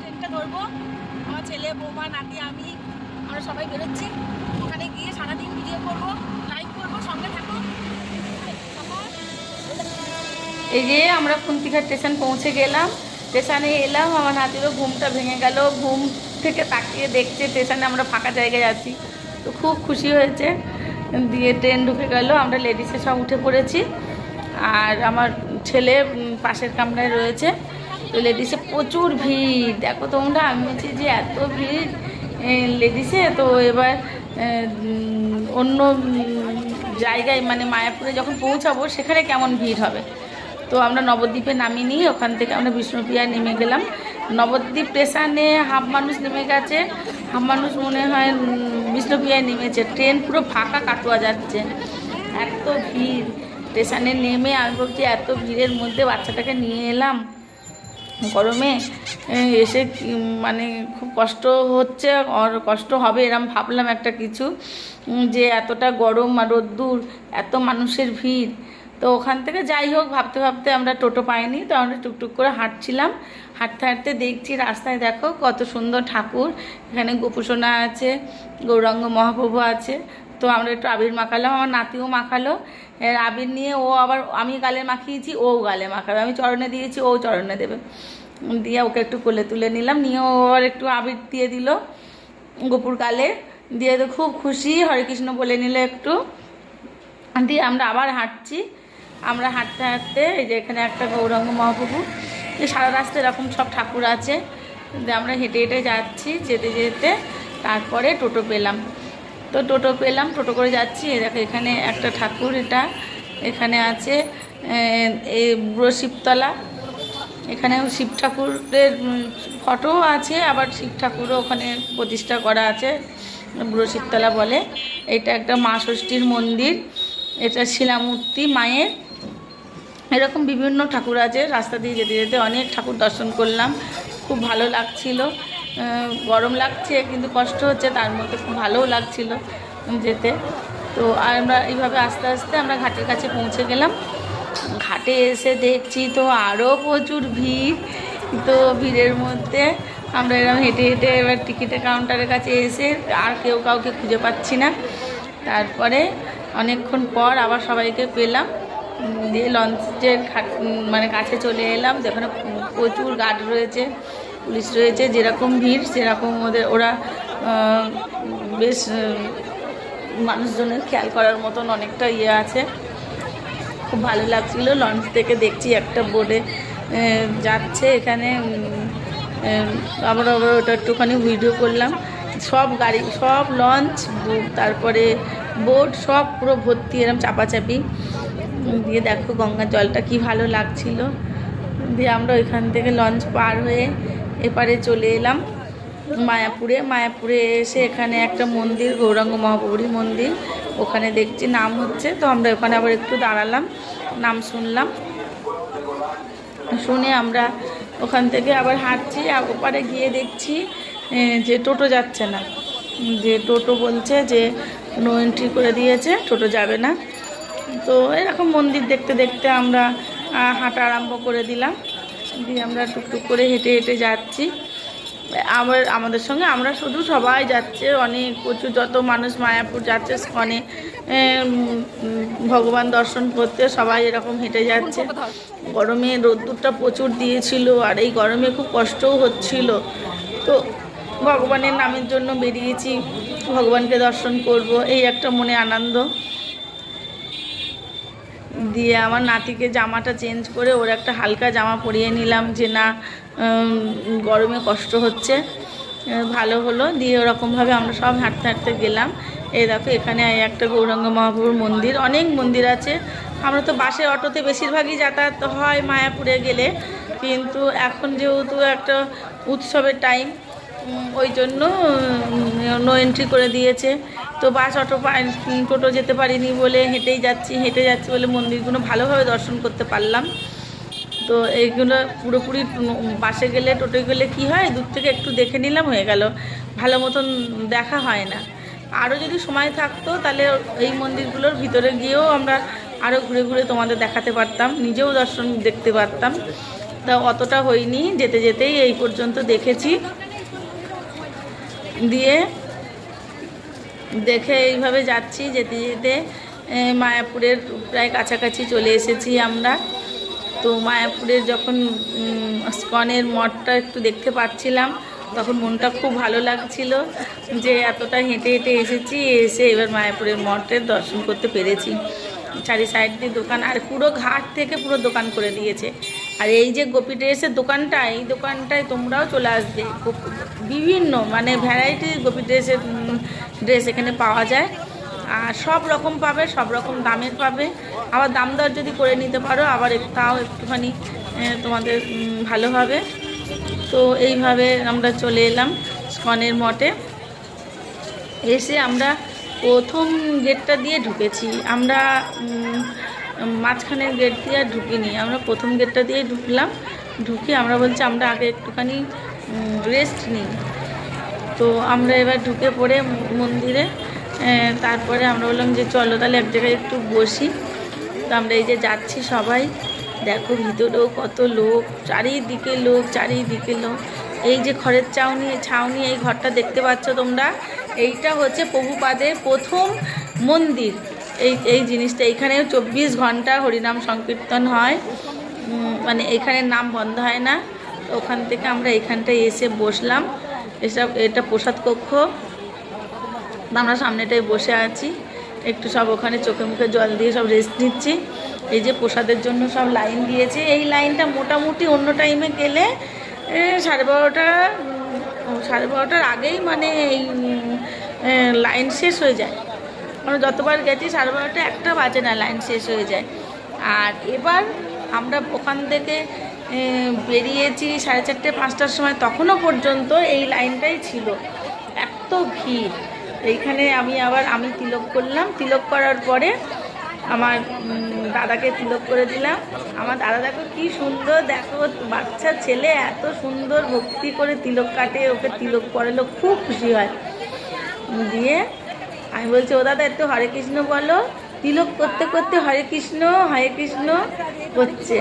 ট্রেনটা ধরবো। আমার ছেলে, বৌমা, নাতি, আমরা সবাই বেরোচ্ছি। ওখানে গিয়ে সারাদিন ভিডিও করবো, লাইভ করবো, সঙ্গে থাকবো। এই যে আমরা কুন্তিঘাট স্টেশন পৌঁছে গেলাম। স্টেশনে এলাম, আমার নাতিরও ঘুমটা ভেঙে গেল। ঘুম থেকে তাকিয়ে দেখছে স্টেশনে আমরা ফাঁকা জায়গায় আছি, তো খুব খুশি হয়েছে। দিয়ে ট্রেন ঢুকে গেল, আমরা লেডিসে সব উঠে পড়েছি। আর আমার ছেলে পাশের কামরায় রয়েছে। তো লেডিসে প্রচুর ভিড়, দেখো তোমরা। আমি বলছি যে এত ভিড় লেডিসে। তো এবার অন্য জায়গায় মানে মায়াপুরে যখন পৌঁছাবো সেখানে কেমন ভিড় হবে। তো আমরা নবদ্বীপে নামিনি, ওখান থেকে আমরা বিষ্ণুপ্রিয়ায় নেমে গেলাম। নবদ্বীপ স্টেশনে হাফ মানুষ নেমে গেছে, হাফ মানুষ মনে হয় বিষ্ণুপ্রিয়ায় নেমেছে। ট্রেন পুরো ফাঁকা, কাটোয়া যাচ্ছে, এত ভিড়। স্টেশনে নেমে আমি বলছি এত ভিড়ের মধ্যে বাচ্চাটাকে নিয়ে এলাম গরমে, এসে মানে খুব কষ্ট হচ্ছে। আর কষ্ট হবে এরম ভাবলাম একটা কিছু, যে এতটা গরম আর রোদ্দুর, এত মানুষের ভিড়। তো ওখান থেকে যাই হোক ভাবতে ভাবতে আমরা টোটো পাইনি, তো আমরা টুকটুক করে হাঁটছিলাম। হাঁটতে হাঁটতে দেখছি রাস্তায় দেখো কত সুন্দর ঠাকুর। এখানে গোপুসোনা আছে, গৌরাঙ্গ মহাপ্রভু আছে। তো আমরা একটু আবির মাখালাম, আমার নাতিও মাখালো। আবির নিয়ে ও আবার, আমি গালে মাখিয়েছি, ও গালে মাখাবে। আমি চরণে দিয়েছি, ও চরণে দেবে। দিয়ে ওকে একটু কোলে তুলে নিলাম, নিয়ে ও আবার একটু আবির দিয়ে দিল গোপুর গালে। দিয়ে তো খুব খুশি, হরে কৃষ্ণ বলে নিল একটু। দিয়ে আমরা আবার হাঁটছি। আমরা হাঁটতে হাঁটতে এই যে এখানে একটা গৌরাঙ্গ মহাপ্রভু, যে সারা রাস্তায় এরকম সব ঠাকুর আছে। আমরা হেঁটে হেঁটে যাচ্ছি, যেতে যেতে তারপরে টোটো পেলাম। তো টোটো পেলাম, টোটো করে যাচ্ছি। দেখো এখানে একটা ঠাকুর, এটা এখানে আছে এই বুড়ো শিবতলা। এখানেও শিব ঠাকুরের ফটো আছে, আবার শিব ঠাকুরও ওখানে প্রতিষ্ঠা করা আছে, বুড়ো শিবতলা বলে। এটা একটা মা ষষ্ঠীর মন্দির, এটা শিলামূর্তি মায়ের। এরকম বিভিন্ন ঠাকুর আছে। রাস্তা দিয়ে যেতে যেতে অনেক ঠাকুর দর্শন করলাম, খুব ভালো লাগছিল। গরম লাগছে কিন্তু কষ্ট হচ্ছে, তার মধ্যে খুব ভালোও লাগছিল যেতে। তো আমরা এইভাবে আস্তে আস্তে আমরা ঘাটের কাছে পৌঁছে গেলাম। ঘাটে এসে দেখছি তো আরও প্রচুর ভিড়। তো ভিড়ের মধ্যে আমরা এরকম হেঁটে হেঁটে এবার টিকিটের কাউন্টারের কাছে এসে আর কেউ কাউকে খুঁজে পাচ্ছি না। তারপরে অনেকক্ষণ পর আবার সবাইকে পেলাম, দিয়ে লঞ্চের মানে কাছে চলে এলাম, যেখানে প্রচুর গার্ড রয়েছে, পুলিশ রয়েছে। যেরকম ভিড় সেরকম ওরা বেশ মানুষজনের খেয়াল করার মতন অনেকটা ইয়ে আছে। খুব ভালো লাগছিলো। লঞ্চ থেকে দেখছি একটা বোটে যাচ্ছে, এখানে আমরা ওটা একটুখানি ভিডিও করলাম। সব গাড়ি, সব লঞ্চ, তারপরে বোট সব পুরো ভর্তি, এরকম চাপাচাপি। দিয়ে দেখো গঙ্গার জলটা কি ভালো লাগছিল। দিয়ে আমরা ওইখান থেকে লঞ্চ পার হয়ে এপারে চলে এলাম মায়াপুরে। মায়াপুরে এসে এখানে একটা মন্দির, গৌরাঙ্গ মহাপ্রভুর মন্দির, ওখানে দেখছি নাম হচ্ছে। তো আমরা ওখানে আবার একটু দাঁড়ালাম, নাম শুনলাম। শুনে আমরা ওখান থেকে আবার হাঁটছি। ওপারে গিয়ে দেখছি যে টোটো যাচ্ছে না, যে টোটো বলছে যে নো এন্ট্রি করে দিয়েছে, টোটো যাবে না। তো এরকম মন্দির দেখতে দেখতে আমরা হাঁটা আরম্ভ করে দিলাম। দিয়ে আমরা টুকটুক করে হেঁটে হেঁটে যাচ্ছি। আবার আমাদের সঙ্গে আমরা শুধু সবাই যাচ্ছে, অনেক প্রচুর যত মানুষ মায়াপুর যাচ্ছে স্কনে ভগবান দর্শন করতে, সবাই এরকম হেঁটে যাচ্ছে। গরমে রোদ্দুরটা প্রচুর দিয়েছিল, আর এই গরমে খুব কষ্টও হচ্ছিল। তো ভগবানের নামের জন্য বেরিয়েছি, ভগবানকে দর্শন করব, এই একটা মনে আনন্দ। দিয়ে আমার নাতিকে জামাটা চেঞ্জ করে ওর একটা হালকা জামা পরিয়ে নিলাম, যে না গরমে কষ্ট হচ্ছে, ভালো হলো। দিয়ে ওরকমভাবে আমরা সব হাঁটতে হাঁটতে গেলাম। এই দেখো এখানে একটা গৌরাঙ্গ মহাপ্রভুর মন্দির, অনেক মন্দির আছে। আমরা তো বাসে অটোতে বেশিরভাগই যাতায়াত হয় মায়াপুরে গেলে, কিন্তু এখন যেহেতু একটা উৎসবের টাইম, ওই জন্য নো এন্ট্রি করে দিয়েছে। তো বাস অটো টোটো যেতে পারিনি বলে হেঁটেই যাচ্ছি, হেঁটে যাচ্ছি বলে মন্দিরগুলো ভালোভাবে দর্শন করতে পারলাম। তো এইগুলো পুরোপুরি বাসে গেলে, টোটোয় গেলে কি হয়, দূর থেকে একটু দেখে নিলাম, হয়ে গেল, ভালো মতন দেখা হয় না। আরও যদি সময় থাকতো তাহলে এই মন্দিরগুলোর ভিতরে গিয়েও আমরা আরও ঘুরে ঘুরে তোমাদের দেখাতে পারতাম, নিজেও দর্শন দেখতে পারতাম। তা অতটা হয়নি, যেতে যেতেই এই পর্যন্ত দেখেছি। দিয়ে দেখে এইভাবে যাচ্ছি, যেতে যেতে মায়াপুরের প্রায় কাছাকাছি চলে এসেছি আমরা। তো মায়াপুরের যখন ইসকনের মঠটা একটু দেখতে পাচ্ছিলাম, তখন মনটা খুব ভালো লাগছিল যে এতটা হেঁটে হেঁটে এসেছি, এসে এবার মায়াপুরের মঠের দর্শন করতে পেরেছি। চারি সাইড দিয়ে দোকান, আর পুরো ঘাট থেকে পুরো দোকান করে দিয়েছে। আর এই যে গোপী ড্রেসের দোকানটা, এই দোকানটায় তোমরাও চলে আসবে। বিভিন্ন মানে ভ্যারাইটি গোপী ড্রেস এখানে পাওয়া যায়, আর সব রকম পাবে, সব রকম দামের পাবে। আবার দাম দর যদি করে নিতে পারো আবার তাও একটুখানি তোমাদের ভালো হবে। তো এইভাবে আমরা চলে এলাম ইসকনের মঠে। এসে আমরা প্রথম গেটটা দিয়ে ঢুকেছি, আমরা মাঝখানের গেট দিয়ে আর ঢুকিনি, আমরা প্রথম গেটটা দিয়ে ঢুকলাম। ঢুকে আমরা বলছি আমরা আগে একটুখানি রেস্ট নিই। তো আমরা এবার ঢুকে পড়ে মন্দিরে, তারপরে আমরা বললাম যে চলো তাহলে এক জায়গায় একটু বসি। তো আমরা এই যে যাচ্ছি সবাই, দেখো ভিতরেও কত লোক, চারিদিকে লোক, চারিদিকে লোক। এই যে খড়ের ছাউনি এই ঘরটা দেখতে পাচ্ছ তোমরা, এইটা হচ্ছে প্রভুপাদের প্রথম মন্দির। এই জিনিসটা, এইখানেও 24 ঘন্টা হরিনাম সংকীর্তন হয়, মানে এইখানের নাম বন্ধ হয় না। তো ওখান থেকে আমরা এইখানটায় এসে বসলাম। এসব এটা প্রসাদ কক্ষ, আমরা সামনেটায় বসে আছি, একটু সব ওখানে চোখে মুখে জল দিয়ে সব রেস্ট নিচ্ছি। এই যে প্রসাদের জন্য সব লাইন দিয়েছে, এই লাইনটা মোটামুটি অন্য টাইমে গেলে 12:30টার আগেই মানে এই লাইন শেষ হয়ে যায়। আমরা যতবার গেছি 12:30 একটা বাজে না, লাইন শেষ হয়ে যায়। আর এবার আমরা ওখান থেকে বেরিয়েছি 4:30-5টার সময়, তখনও পর্যন্ত এই লাইনটাই ছিল, এত ভিড়। এইখানে আমি তিলক করলাম, তিলক করার পরে আমার দাদাকে তিলক করে দিলাম। আমার দাদা দেখো কি সুন্দর, দেখো বাচ্চা ছেলে এত সুন্দর ভক্তি করে তিলক কাটে, ওকে তিলক পরালো, খুব খুশি হয়। দিয়ে আমি বলছি ও দাদা একটু হরে কৃষ্ণ বলো। তিলক করতে করতে হরে কৃষ্ণ করছে।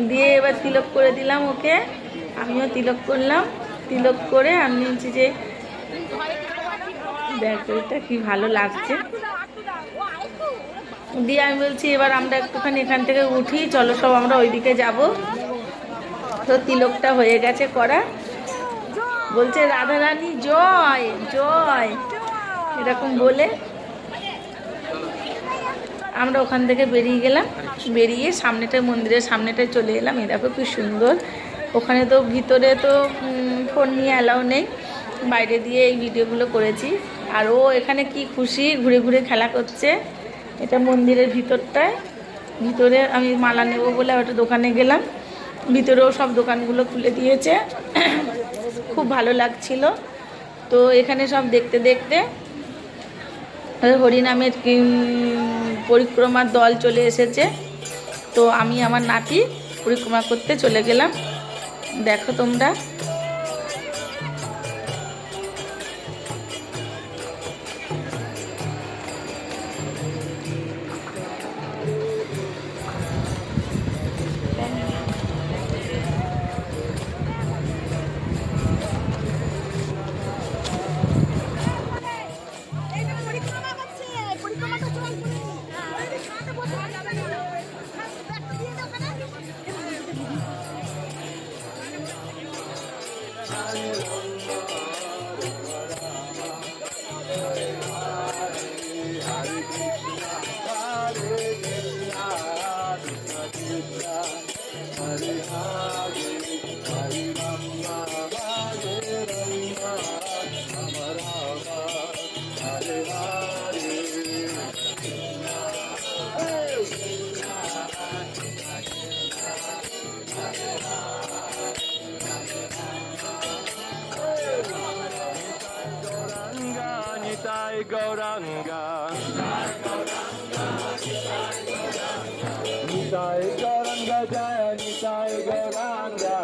দিয়ে এবার তিলক করে দিলাম ওকে, আমিও তিলক করলাম। তিলক করে আমি বলছি যে দেখো এটা কি ভালো লাগছে। দিয়ে আমি বলছি এবার আমরা একটুখানি এখান থেকে উঠি, চলো সব আমরা ওইদিকে যাব। তো তিলকটা হয়ে গেছে করা, বলছে রাধারানী জয় জয় এরকম বলে আমরা ওখান থেকে বেরিয়ে গেলাম। বেরিয়ে সামনেটায়, মন্দিরের সামনেটায় চলে এলাম। এই দেখো কি সুন্দর। ওখানে তো ভিতরে তো ফোন নিয়ে অ্যালাউ নেই, বাইরে দিয়ে এই ভিডিওগুলো করেছি। আর ও এখানে কি খুশি, ঘুরে ঘুরে খেলা করছে। এটা মন্দিরের ভিতরটায়, ভিতরে আমি মালা নেব বলে একটা দোকানে গেলাম, ভিতরেও সব দোকানগুলো খুলে দিয়েছে, খুব ভালো লাগছিল। তো এখানে সব দেখতে দেখতে হরিনামের পরিক্রমার দল চলে এসেছে। তো আমি আমার নাতি পরিক্রমা করতে চলে গেলাম, দেখো তোমরা। Gauranga, Nitai Gauranga Jaya, Nitai Gauranga,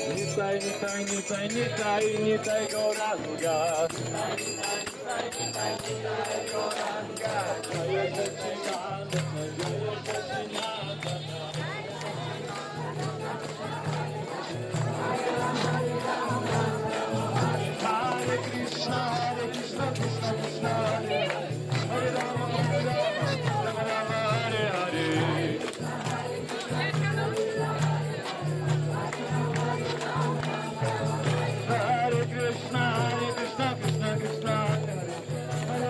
Nitai Nitai Nitai Nitai Nitai Nitai Gauranga জয় সচ্চিদানন্দ জয় সচ্চিদানন্দ Hare Krishna Krishna Krishna Hare Hare Rama Rama Rama Hare Hare Hare Krishna Krishna Krishna Hare Hare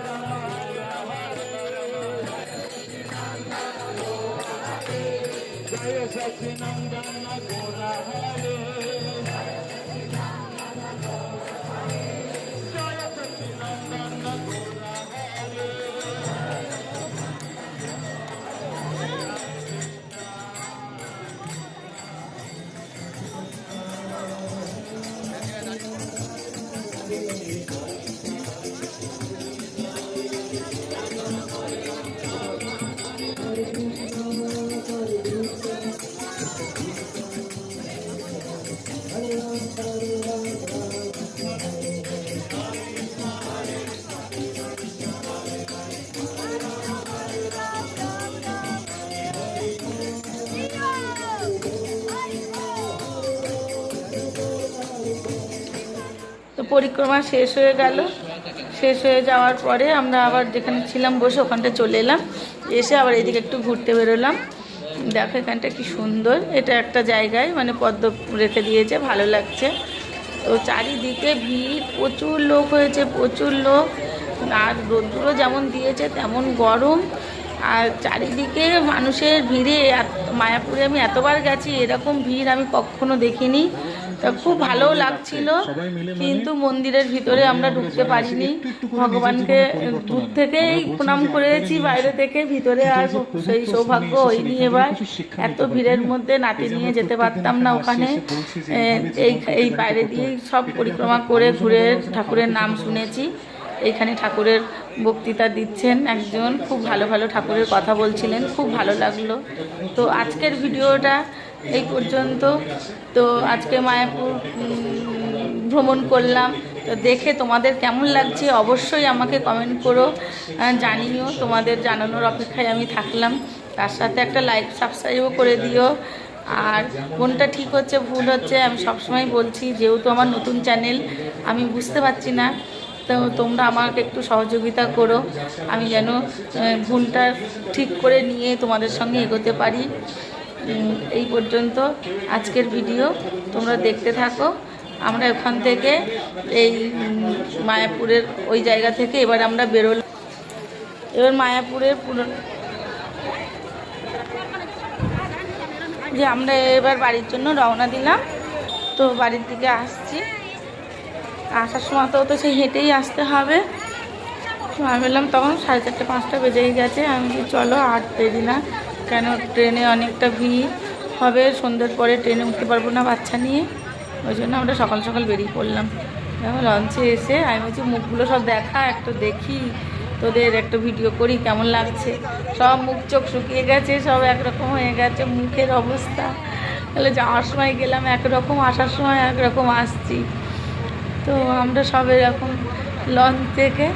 Rama Hare Rama Jaya Satchinandana Gaura Hare Jaya Satchinandana Gaura Hare তো পরিক্রমা শেষ হয়ে গেল। শেষ হয়ে যাওয়ার পরে আমরা আবার যেখানে ছিলাম বসে ওখানটা চলে এলাম, এসে আবার এদিকে একটু ঘুরতে বেরোলাম। দেখো এখানটা কি সুন্দর, এটা একটা জায়গায় মানে পদ্ম রেখে দিয়েছে, ভালো লাগছে। তো চারিদিকে ভিড়, প্রচুর লোক হয়েছে, প্রচুর লোক। আর রোদ্দুরও যেমন দিয়েছে তেমন গরম, আর চারিদিকে মানুষের ভিড়ে। মায়াপুরে আমি এতবার গেছি, এরকম ভিড় আমি কখনো দেখিনি। তা খুব ভালোও লাগছিল, কিন্তু মন্দিরের ভিতরে আমরা ঢুকতে পারিনি। ভগবানকে দূর থেকেই প্রণাম করেছি, বাইরে থেকে ভিতরে আর সেই সৌভাগ্য হয়নি। এবার এত ভিড়ের মধ্যে নাতি নিয়ে যেতে পারতাম না ওখানে। এই বাইরে দিয়েই সব পরিক্রমা করে ঘুরে ঠাকুরের নাম শুনেছি। এইখানে ঠাকুরের বক্তৃতা দিচ্ছেন একজন, খুব ভালো ভালো ঠাকুরের কথা বলছিলেন, খুব ভালো লাগলো। তো আজকের ভিডিওটা এই পর্যন্ত। তো আজকে মায়াপুর ভ্রমণ করলাম, তো দেখে তোমাদের কেমন লাগছে অবশ্যই আমাকে কমেন্ট করো, জানিও। তোমাদের জানানোর অপেক্ষায় আমি থাকলাম। তার সাথে একটা লাইক সাবস্ক্রাইবও করে দিও। আর কোনটা ঠিক হচ্ছে ভুল হচ্ছে আমি সবসময় বলছি, যেহেতু আমার নতুন চ্যানেল আমি বুঝতে পারছি না, তো তোমরা আমাকে একটু সহযোগিতা করো, আমি যেন ভুলটা ঠিক করে নিয়ে তোমাদের সঙ্গে এগোতে পারি। এই পর্যন্ত আজকের ভিডিও, তোমরা দেখতে থাকো। আমরা ওখান থেকে এই মায়াপুরের ওই জায়গা থেকে এবার আমরা বেরোলাম। এবার মায়াপুরের যে আমরা এবার বাড়ির জন্য রওনা দিলাম। তো বাড়ির দিকে আসছি, আসার সময় তো সেই হেঁটেই আসতে হবে। আমি বললাম তখন 4:30 5টা বেজেই গেছে। আমি বলি চলো আর দেরি না, কেন ট্রেনে অনেকটা ভিড় হবে, সন্ধ্যের পরে ট্রেনে উঠতে পারবো না বাচ্চা নিয়ে। ওই জন্য আমরা সকাল সকাল বেরিয়ে পড়লাম। এখন লঞ্চে এসে আমি বলছি মুখগুলো সব দেখা, একটু দেখি তোদের একটা ভিডিও করি, কেমন লাগছে। সব মুখ চোখ শুকিয়ে গেছে, সব একরকম হয়ে গেছে মুখের অবস্থা। তাহলে যাওয়ার সময় গেলাম একরকম, আসার সময় একরকম আসছি। তো আমরা সব এরকম লঞ্চ থেকে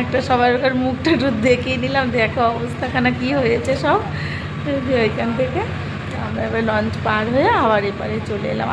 একটা সবার মুখটা একটু দেখিয়ে নিলাম, দেখো অবস্থাখানা কী হয়েছে সব। ওইখান থেকে আমরা এবার লঞ্চ পার হয়ে আবার এপারে চলে এলাম।